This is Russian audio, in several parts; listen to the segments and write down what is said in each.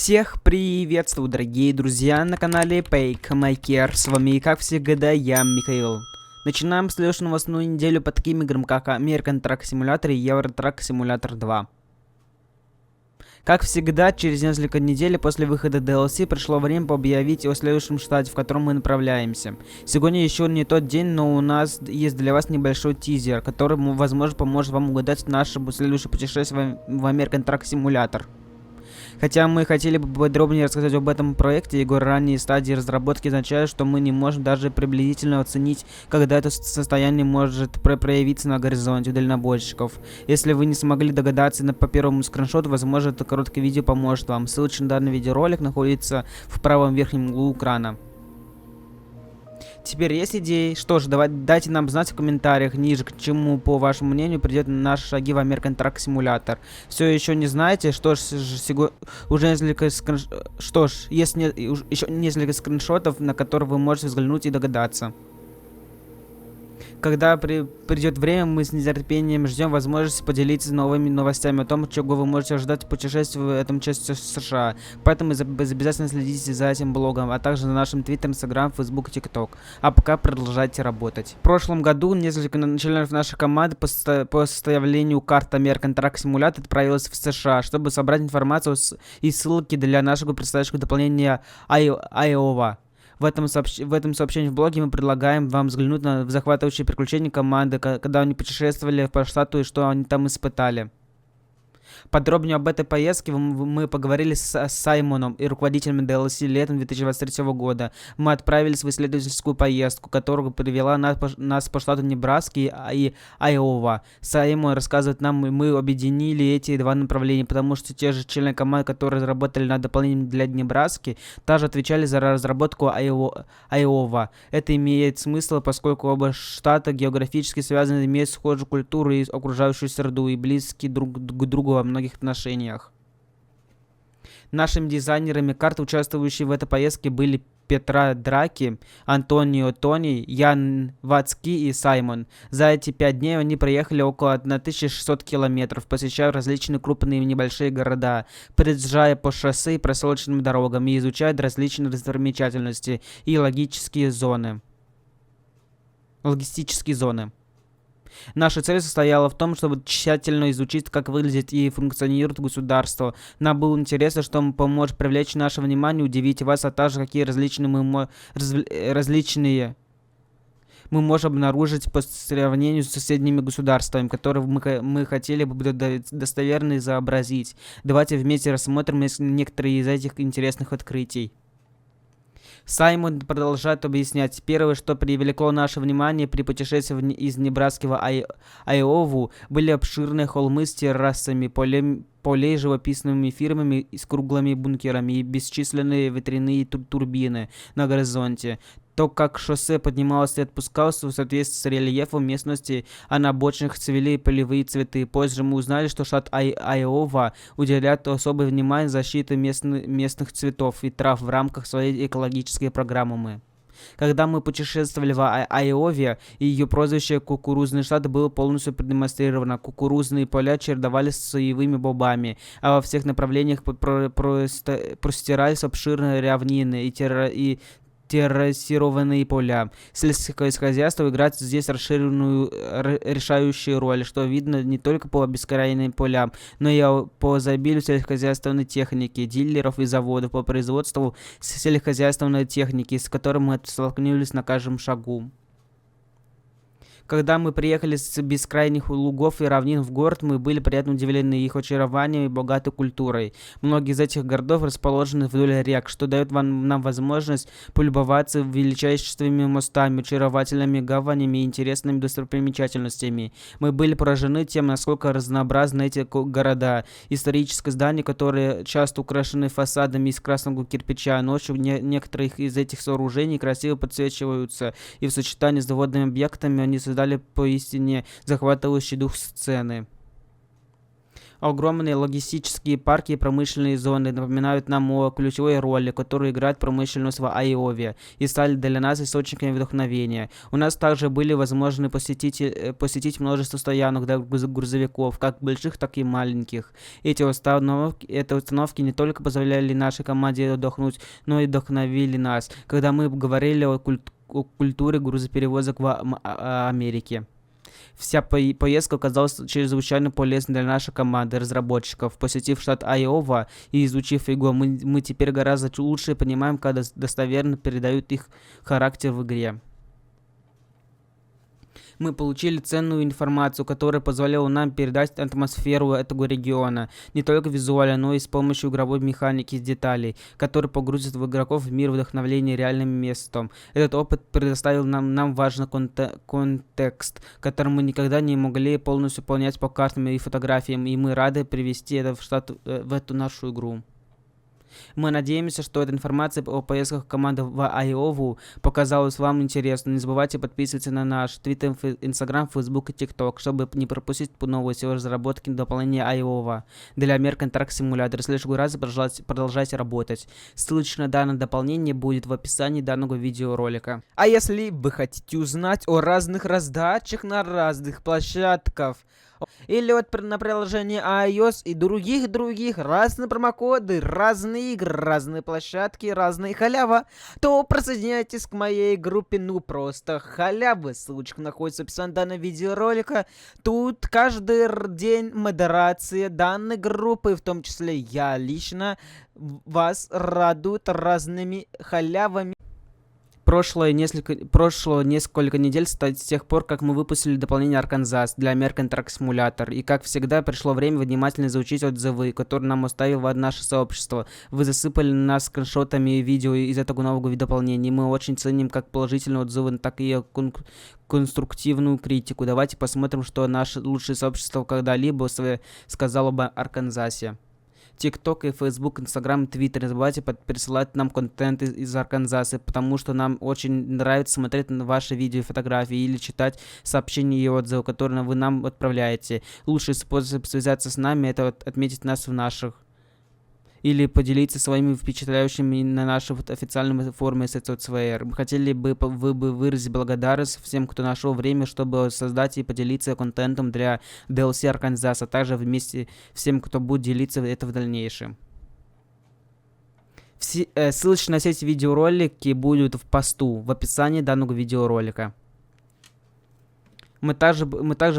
Всех приветствую, дорогие друзья, на канале PayCameMaker. С вами, как всегда, я, Михаил. Начинаем следующую новостную неделю по таким играм, как American Truck Simulator и Euro Truck Simulator 2. Как всегда, через несколько недель после выхода DLC пришло время объявить о следующем штате, в котором мы направляемся. Сегодня еще не тот день, но у нас есть для вас небольшой тизер, который, возможно, поможет вам угадать наше следующее путешествие в American Truck Simulator. Хотя мы хотели бы подробнее рассказать об этом проекте, его ранние стадии разработки означают, что мы не можем даже приблизительно оценить, когда это состояние может проявиться на горизонте у дальнобойщиков. Если вы не смогли догадаться по первому скриншоту, возможно, это короткое видео поможет вам. Ссылочка на данный видеоролик находится в правом верхнем углу экрана. Теперь есть идеи? Что ж, дайте нам знать в комментариях ниже, к чему, по вашему мнению, придет наши шаги в American Truck Simulator. Все еще не знаете? Что ж, есть еще несколько скриншотов, на которые вы можете взглянуть и догадаться. Когда придет время, мы с нетерпением ждем возможности поделиться новыми новостями о том, чего вы можете ожидать в путешествии в этом части США. Поэтому обязательно следите за этим блогом, а также за нашим Твиттер, Инстаграм, Фейсбук и ТикТок. А пока продолжайте работать. В прошлом году несколько членов нашей команды по составлению карты American Truck Simulator отправились в США, чтобы собрать информацию и ссылки для нашего предстоящего дополнения Iowa. В этом сообщении в блоге мы предлагаем вам взглянуть на захватывающие приключения команды, когда они путешествовали по штату и что они там испытали. Подробнее об этой поездке мы поговорили с Саймоном и руководителем DLC летом 2023 года. Мы отправились в исследовательскую поездку, которая привела нас по штату Небраски и Айова. Саймон рассказывает нам, мы объединили эти два направления, потому что те же члены команды, которые работали над дополнением для Небраски, также отвечали за разработку Айова. Это имеет смысл, поскольку оба штата географически связаны, имеют схожую культуру и окружающую среду и близки друг к другу во многих отношениях. Нашими дизайнерами карт, участвующие в этой поездке, были Петра Драки, Антонио Тони, Ян Вацки и Саймон. За эти 5 дней они проехали около 1600 километров, посещая различные крупные и небольшие города, проезжая по шоссе и проселочным дорогам и изучая различные достопримечательности и логистические зоны. Наша цель состояла в том, чтобы тщательно изучить, как выглядит и функционирует государство. Нам было интересно, что поможет привлечь наше внимание, удивить вас, а также какие различные мы можем обнаружить по сравнению с соседними государствами, которые мы хотели бы достоверно изобразить. Давайте вместе рассмотрим некоторые из этих интересных открытий. Саймон продолжает объяснять. Первое, что привлекло наше внимание при путешествии из Небраски в Айову, были обширные холмы с террасами, полей живописными фермами с круглыми бункерами и бесчисленные ветряные турбины на горизонте. То, как шоссе поднималось и опускалось в соответствии с рельефом местности, а на обочинах цвели полевые цветы. Позже мы узнали, что штат Айова уделяет особое внимание защите местных цветов и трав в рамках своей экологической программы. Когда мы путешествовали в Айове, ее прозвище «Кукурузный штат» было полностью продемонстрировано. Кукурузные поля чередовались с соевыми бобами, а во всех направлениях простирались обширные равнины и террасированные поля. Сельское хозяйство играет здесь решающую роль, что видно не только по бескрайним полям, но и по изобилию сельскохозяйственной техники, дилеров и заводов по производству сельскохозяйственной техники, с которым мы столкнулись на каждом шагу. Когда мы приехали с бескрайних лугов и равнин в город, мы были приятно удивлены их очарованием и богатой культурой. Многие из этих городов расположены вдоль рек, что дает нам возможность полюбоваться величайшими мостами, очаровательными гаванями и интересными достопримечательностями. Мы были поражены тем, насколько разнообразны эти города. Исторические здания, которые часто украшены фасадами из красного кирпича, ночью некоторые из этих сооружений красиво подсвечиваются, и в сочетании с водными объектами они создали поистине захватывающий дух сцены. Огромные логистические парки и промышленные зоны напоминают нам о ключевой роли, которую играет промышленность в Айове, и стали для нас источниками вдохновения. У нас также были возможны посетить множество стоянок для грузовиков, как больших, так и маленьких. Эти установки не только позволяли нашей команде отдохнуть, но и вдохновили нас, когда мы говорили о культуре грузоперевозок в Америке. Вся поездка оказалась чрезвычайно полезной для нашей команды разработчиков. Посетив штат Айова и изучив его, мы теперь гораздо лучше понимаем, как достоверно передают их характер в игре. Мы получили ценную информацию, которая позволяла нам передать атмосферу этого региона, не только визуально, но и с помощью игровой механики и деталей, которые погрузят игроков в мир вдохновления реальным местом. Этот опыт предоставил нам важный контекст, который мы никогда не могли полностью понять по картам и фотографиям, и мы рады привести это в эту нашу игру. Мы надеемся, что эта информация о поездках команды в Айову показалась вам интересной. Не забывайте подписываться на наш Twitter, Instagram, Facebook и TikTok, чтобы не пропустить новости о разработке дополнения Айова для American Truck Simulator. В следующий раз продолжайте работать. Ссылочка на данное дополнение будет в описании данного видеоролика. А если вы хотите узнать о разных раздачах на разных площадках, или вот на приложении iOS и других разные промокоды, разные игры, разные площадки, разные халява, то присоединяйтесь к моей группе «Ну просто халявы». Ссылочка находится в описании данного видеоролика. Тут каждый день модерация данной группы, в том числе я лично, вас радует разными халявами. Прошло несколько недель с тех пор, как мы выпустили дополнение Arkansas для American Truck Simulator. И как всегда, пришло время внимательно изучить отзывы, которые нам оставило наше сообщество. Вы засыпали нас скриншотами и видео из этого нового дополнения. И мы очень ценим как положительные отзывы, так и конструктивную критику. Давайте посмотрим, что наше лучшее сообщество когда-либо сказало об Арканзасе. ТикТок и Фейсбук, Инстаграм и Твиттер. Не забывайте присылать нам контент из Арканзаса, потому что нам очень нравится смотреть на ваши видео и фотографии или читать сообщения и отзывы, которые вы нам отправляете. Лучший способ связаться с нами — это отметить нас в наших или поделиться своими впечатляющими на нашей официальном форуме SSOCVR. Мы хотели бы выразить благодарность всем, кто нашел время, чтобы создать и поделиться контентом для DLC Арканзаса, а также вместе всем, кто будет делиться это в дальнейшем. Ссылочки на все эти видеоролики будут в посту в описании данного видеоролика. Мы также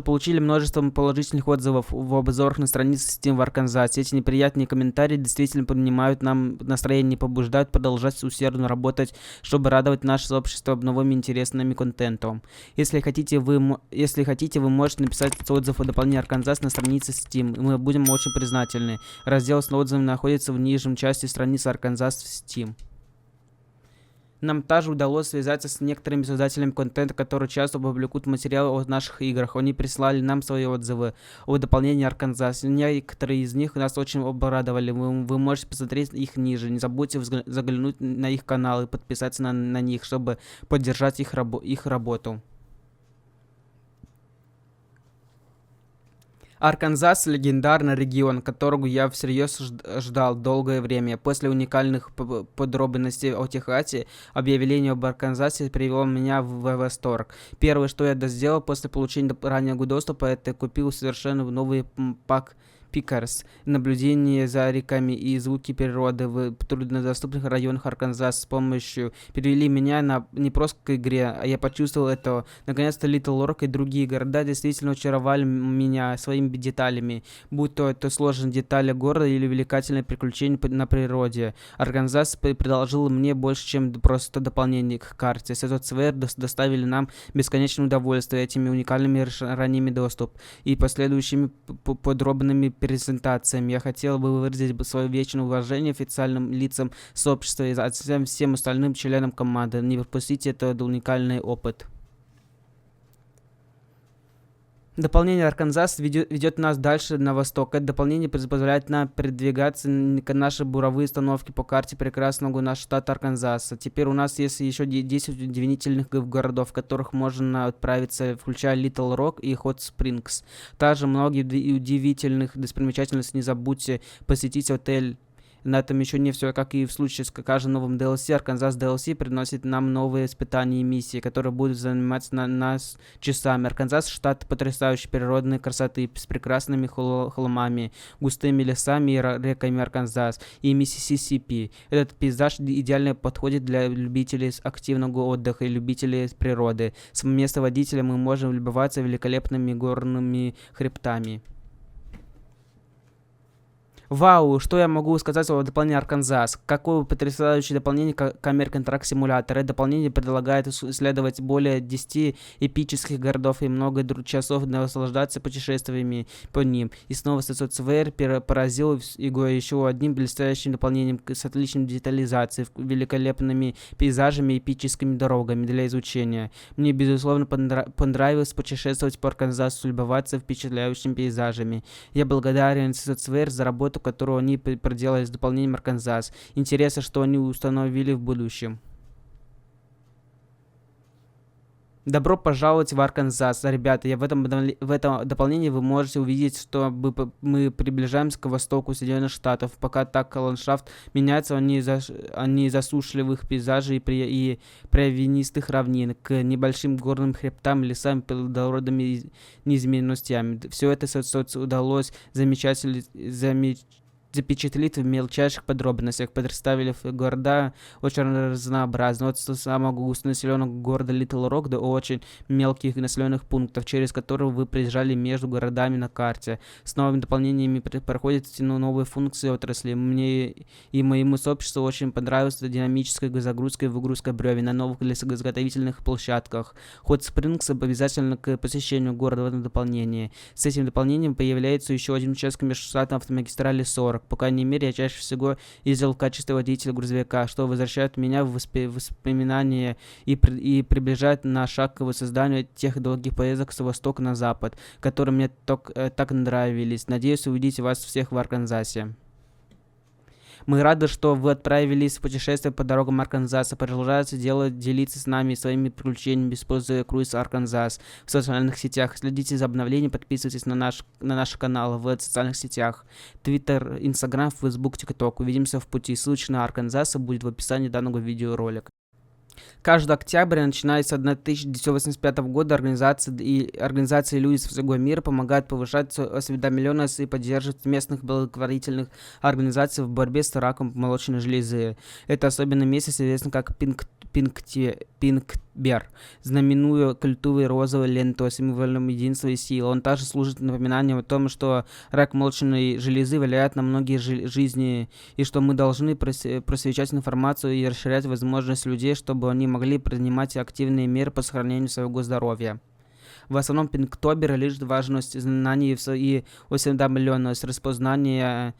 получили множество положительных отзывов в обзорах на странице Steam в Арканзасе. Эти неприятные комментарии действительно поднимают нам настроение и побуждают продолжать усердно работать, чтобы радовать наше сообщество новыми интересными контентом. Если хотите, вы можете написать отзыв о дополнении Арканзас на странице Steam, и мы будем очень признательны. Раздел с отзывами находится в нижней части страницы Арканзас в Steam. Нам также удалось связаться с некоторыми создателями контента, которые часто публикуют материалы о наших играх. Они прислали нам свои отзывы о дополнении Арканзас. Некоторые из них нас очень обрадовали. Вы можете посмотреть их ниже. Не забудьте заглянуть на их канал и подписаться на них, чтобы поддержать их работу. Арканзас — легендарный регион, которого я всерьез ждал долгое время. После уникальных подробностей о Техасе, объявление об Арканзасе привело меня в восторг. Первое, что я сделал после получения раннего доступа, это купил совершенно новый пак Pickers, наблюдение за реками и звуки природы в труднодоступных районах Арканзаса с помощью перевели меня не просто к игре, а я почувствовал это. Наконец-то Little Rock и другие города действительно очаровали меня своими деталями, будь то это сложные детали города или увлекательные приключения на природе. Арканзас предложил мне больше, чем просто дополнение к карте. SSOCVR доставили нам бесконечное удовольствие этими уникальными ранними доступ и последующими подробными презентациями. Я хотел бы выразить свое вечное уважение официальным лицам сообщества и всем остальным членам команды. Не пропустите этот уникальный опыт. Дополнение Арканзас ведет нас дальше на восток. Это дополнение позволяет нам передвигаться к нашей буровые установки по карте прекрасного нашего штата Арканзаса. Теперь у нас есть еще 10 удивительных городов, в которых можно отправиться, включая Литл Рок и Хот Спрингс. Также многие удивительных достопримечательностей. Не забудьте посетить отель. На этом еще не все, как и в случае с каждым новым DLC. Арканзас DLC приносит нам новые испытания и миссии, которые будут занимать нас часами. Арканзас — штат потрясающей природной красоты, с прекрасными холмами, густыми лесами и реками Арканзас и Миссисипи. Этот пейзаж идеально подходит для любителей активного отдыха и любителей природы. С места водителя мы можем любоваться великолепными горными хребтами. Вау, что я могу сказать о дополнении Арканзас? Какое потрясающее дополнение к American Truck Simulator. Это дополнение предлагает исследовать более 10 эпических городов и много часов наслаждаться путешествиями по ним. И снова софтвер поразил его еще одним блестящим дополнением с отличной детализацией, великолепными пейзажами и эпическими дорогами для изучения. Мне, безусловно, понравилось путешествовать по Арканзасу, любоваться впечатляющими пейзажами. Я благодарен софтвер за работу, которую они проделали с дополнением Арканзас. Интересно, что они установили в будущем. Добро пожаловать в Арканзас, ребята. В этом дополнении вы можете увидеть, что мы приближаемся к востоку Соединенных Штатов. Пока так ландшафт меняется, они засушливых пейзажей и травянистых равнин к небольшим горным хребтам, лесам, плодородными неизменностями. Все это удалось запечатлить в мельчайших подробностях, представив города очень разнообразны, от самого густонаселенного города Литл Рок до очень мелких населенных пунктов, через которые вы проезжали между городами на карте. С новыми дополнениями проходят новые функции отрасли. Мне и моему сообществу очень понравилась динамическая загрузка и выгрузка бревен на новых лесозаготовительных площадках. Хот Спрингс обязательно к посещению города в этом дополнении. С этим дополнением появляется еще один участок межштатной автомагистрали 40. По крайней мере, я чаще всего ездил в качестве водителя грузовика, что возвращает меня в воспоминания и приближает на шаг к воссозданию тех долгих поездок с востока на запад, которые мне так нравились. Надеюсь увидеть вас всех в Арканзасе. Мы рады, что вы отправились в путешествие по дорогам Арканзаса. Продолжайте делиться с нами своими приключениями, используя круиз Арканзас в социальных сетях. Следите за обновлением, подписывайтесь на наш канал в социальных сетях. Твиттер, Инстаграм, Фейсбук, ТикТок. Увидимся в пути. Ссылочка на Арканзаса будет в описании данного видеоролика. Каждый октябрь, начиная с 1985 года, организации люди со всего мира помогают повышать осведомленность и поддерживать местных благотворительных организаций в борьбе с раком молочной железы. Это особенно месяц известен как Пинкбер, знаменуя культовой розовой лентой, символом единства и силы. Он также служит напоминанием о том, что рак молочной железы влияет на многие жизни, и что мы должны просвещать информацию и расширять возможность людей, чтобы они могли принимать активные меры по сохранению своего здоровья. В основном Пинктобер лишь важность знаний и осведомленность, распознавание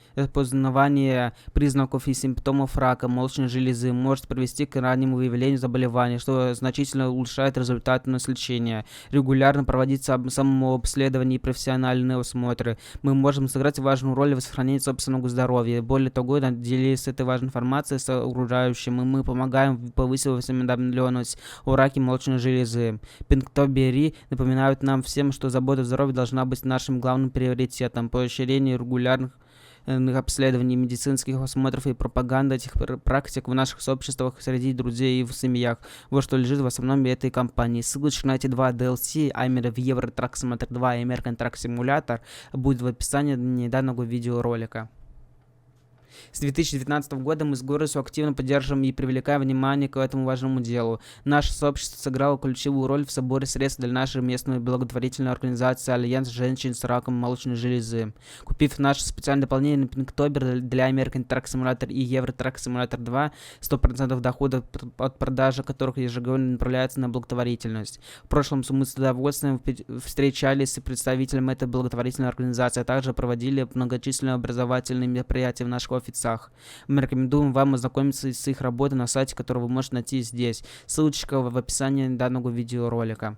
признаков и симптомов рака молочной железы может привести к раннему выявлению заболевания, что значительно улучшает результатность лечения. Регулярно проводить самообследование и профессиональные осмотры. Мы можем сыграть важную роль в сохранении собственного здоровья. Более того, делиться этой важной информацией с окружающим, и мы помогаем повысить осведомленность о раке молочной железы. Пинктобери напоминают нам всем, что забота о здоровье должна быть нашим главным приоритетом. Поощрение регулярных обследований, медицинских осмотров и пропаганда этих практик в наших сообществах, среди друзей и в семьях. Вот что лежит в основном этой кампании. Ссылочка на эти два DLC, а именно в Euro Truck Simulator 2 и American Truck Simulator, будет в описании данного видеоролика. С 2019 года мы с гордостью активно поддерживаем и привлекаем внимание к этому важному делу. Наше сообщество сыграло ключевую роль в соборе средств для нашей местной благотворительной организации Альянс женщин с раком молочной железы. Купив наше специальное дополнение на Пинктобер для American Truck Simulator и Euro Truck Simulator 2, 100% дохода от продажи которых ежегодно направляется на благотворительность. В прошлом мы с удовольствием встречались с представителями этой благотворительной организации, а также проводили многочисленные образовательные мероприятия в наших офисах. Мы рекомендуем вам ознакомиться с их работой на сайте, который вы можете найти здесь. Ссылочка в описании данного видеоролика.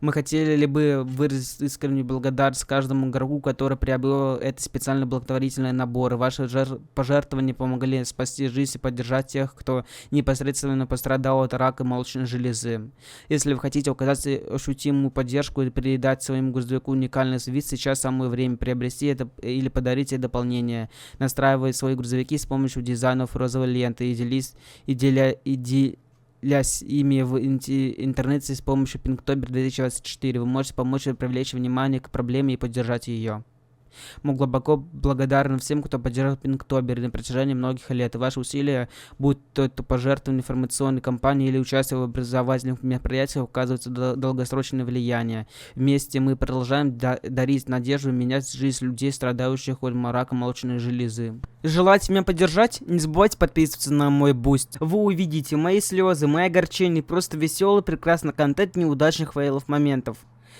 Мы хотели бы выразить искреннюю благодарность каждому игроку, который приобрел эти специальные благотворительные наборы. Ваши пожертвования помогли спасти жизнь и поддержать тех, кто непосредственно пострадал от рака молочной железы. Если вы хотите оказать ощутимую поддержку и передать своему грузовику уникальный вид, сейчас самое время приобрести это или подарить это дополнение. Настраивайте свои грузовики с помощью дизайнов розовой ленты и делясь ими в интернете с помощью Pinktober 2024. Вы можете помочь привлечь внимание к проблеме и поддержать ее. Мы глубоко благодарны всем, кто поддержал Pinktober на протяжении многих лет. И ваши усилия, будь то пожертвование информационной кампании или участие в образовательных мероприятиях, указываются долгосрочное влияние. Вместе мы продолжаем дарить надежду и менять жизнь людей, страдающих от рака молочной железы. Желаете меня поддержать? Не забывайте подписываться на мой буст. Вы увидите мои слезы, мои огорчения, просто веселый, прекрасный контент неудачных фейлов моментов.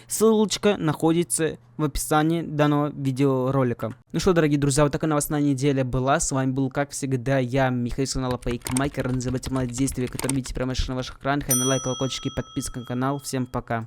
Ссылочка находится в описании данного видеоролика. Ну что, дорогие друзья, вот такая новостная неделя была. С вами был, как всегда, я, Михаил с канала Фейкмейкер. Не забывайте мои действия, которые видите прямо на ваших экранах. Лайк, колокольчики, подписка на канал. Всем пока.